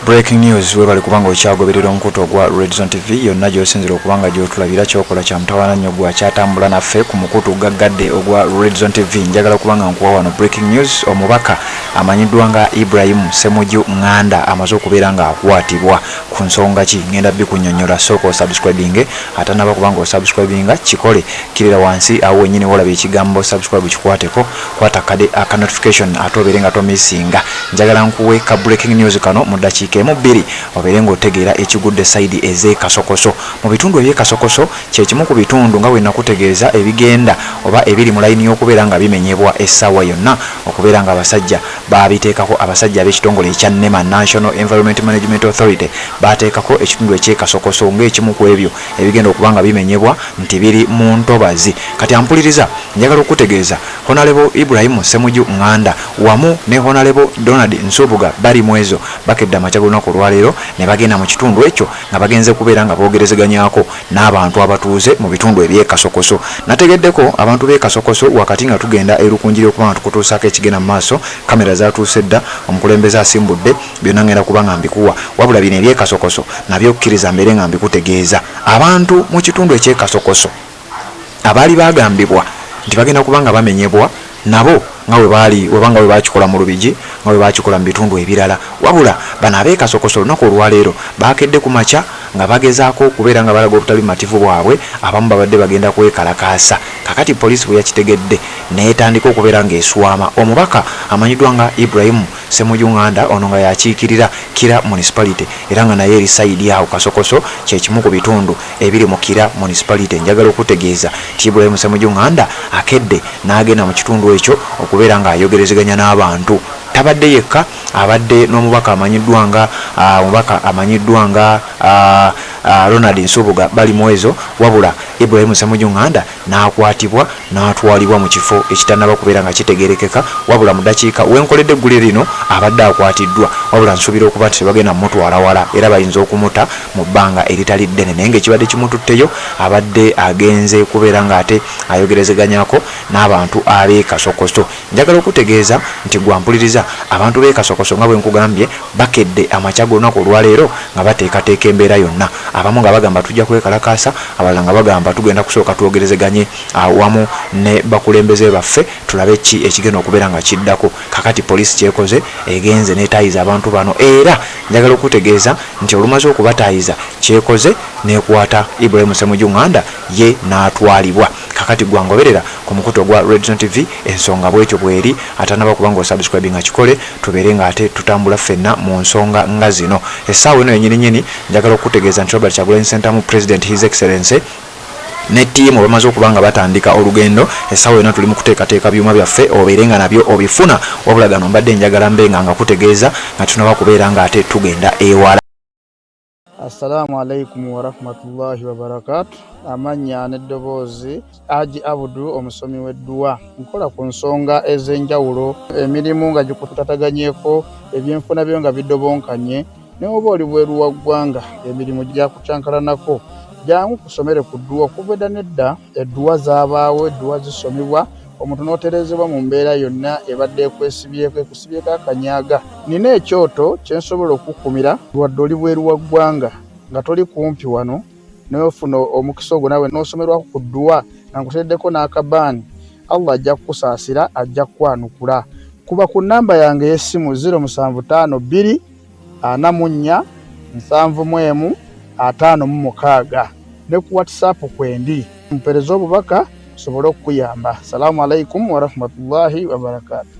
Breaking news webali kubanga okyagoberera omukutu ogwa Red Zone TV yonna gy'osinzira okubanga gy'otulabira kyokola kya mutawaana nnyo gwa kyatambula naffe ku mukutu gaggadde ogwa Red Zone TV. Njagala kubanga nkuwa wano breaking news. Omubaka amanyiddwa nga Ibrahim Ssemujju Nganda amaze okubeera nga akwatibwa ku nsonga ki ngenda bikunnyonnyola. Sooka osubscribinge ate naba kubanga osubscribinga kikole kirira wansi awo wennyini wolaba ekigambo subscribe kikwateko kwata kade aka notification ate obeere nga tomissinga. Njagala nkuwe ka breaking news kano mu dakiika emu-bbiri obeere ng'otegeera ekigudde sayidi ez'e Kasokoso. Mu bitundu eby'e Kasokoso kye kimu ku bitundu nga bwe nakutegeeza ebigenda oba ebiri mu layini y'okubeera nga bimenyebwa essaawa yonna okubeera nga abasajja babiteekako. Abasajja ab'ekitongole ekya NEMA National Environment Management Authority bateekako ekitundu eky'e Kasokoso ng'ekimu ku ebyo ebigenda okuba nga bimenyebwa nti biri mu ntobazi. Kati ampuliriza, njagala okutegeeza Honorable Ibrahim Ssemujju Nganda wamu ne Honorable Donald Nsubuga bali mu ezo bakedde amakya g'olunaku olwaleero ne bagenda mu kitundu ekyo nga bagenze kubeera nga boogerezeganyako n'abantu abatuuze mu bitundu eby'e Kasokoso. Nategeddeko abantu b'e Kasokoso wakati nga tugenda erukunjiri okuba nga tukutuusaako ekigenda mu maaso, kamera zaatuuse dda, omukulembeze asimbudde, byonna ngenda kuba nga mbikuwa. Wabula bino eby'e Kasokoso nabyo kkiriza mbeere nga mbikutegeeza. Abantu mu kitundu eky'e Kasokoso abaali bagambibwa nti bagenda kuba nga bamenyebwa nabo nga bwe bakikola mu Lubigi, nga bwe bakikola mu bitundu ebirala. Wabula bano ab'e Kasokoso olunaku olwaleero bakedde ku makya nga bagezaako okubeera nga balaga obutali mativu bwabwe, abamu babadde bagenda kwekalakaasa. Kakati poliisi bwe yakitegedde neetandika okubeera ng'eswama. Omubaka amanyiddwa nga Ibrahim Ssemujju Nganda ono nga yakiikirira Kira Municipality era nga naye eri sayidi awo Kasokoso kye kimu ku bitundu ebiri mu Kira Municipality. Njagala okutegeeza ti Ibrahim Ssemujju Nganda akedde n'agenda mu kitundu ekyo okubeera nga ayogerezeganya n'abantu. Tabadde yekka, abadde n'omubaka amanyiddwa nga Ronald Nsubuga bali mu ezo. Wabula Ibrahim Ssemujju Nganda n'akwatibwa n'atwalibwa mu kifo ekitannaba kubeera nga kitegeerekeka. Wabula mu dakiika wenkoledde eggule lino abadde akwatiddwa, wabula nsuubira okuba nti tebagenda mutwala wala era bayinza okumuta mu bbanga eritali ddene, naye ng'ekibadde kimututteyo abadde agenze kubeera ng'ate ayogerezeganyako n'abantu ab'e Kasokoso. Njagala okutegeeza nti gwampuliriza abantu b'e Kasokoso nga bwe nkugambye bakedde amakya g'olunaku olwaleero nga bateekateeka embeera yonna. Abamu nga bagamba tujja kwekalakaasa, abalala nga bagamba tugenda kusooka twogerezeganye awamu ne bakulembeze baffe tulabe ki ekigenda okubeera nga kiddako. Kakati poliisi kyekoze egenze neetaayiza abantu bano, era njagala okutegeeza nti olumaze okubataayiza kyekoze neekwata Ibrahim Ssemujju Nganda ye n'atwalibwa. Kakati gwangoberera ku mukutu ogwa Red Zone TV ensonga bwetyo bweri. Atanaba kubanga osubscribe nga kikole tubeere nga ate tutambula ffenna mu nsonga nga zino. Essaawa eno yennyini njagala okutegeeza nti Robert Kyagulanyi Ssentamu President His Excellency ne ttiimu bamaze okuba nga batandika olugendo. Essaawa yonna tuli mu kuteekateeka byuma byaffe obeere nga nabyo obifuna. Wabula gano mbadde njagala mbenga nga kutegeeza nga tunaba kubeera nga ate tugenda ewala. Assalamu alaikum wa rahmatullahi wa barakatuh. Amanya n'eddoboozi Haji Abudu omusomi w'edduwa. Nkola ku nsonga ez'enjawulo, emirimu nga gikutataganyeko, ebyenfuna byo nga bidobonkanye, ne oba oli bweru wa ggwanga emirimu gyakucankalanako. Jangu kusomere ku dduwa. Okuva edda nedda edduwa zaabaawo, edduwa zisomebwa, omuntu n'oterezebwa mu mbeera yonna ebadde ekusibyeko akanyaaga. Nina ekyoto kye nsobola okukumira wadde oli bweru wa ggwanga nga toli kumpi wano n'ofuna omukisa ogwo nawe n'osomerwako ku dduwa nga nkuteddeko n'akabaani, Allah ajja kukusaasira, ajja kukwanukula. Kuba ku nnamba yange y'essimu 075 2 44 751 ne ku WhatsApp kwendi mpereza obubaka sobole okuyamba. Assalamu alaikum wa rahmatullahi wa barakatuh.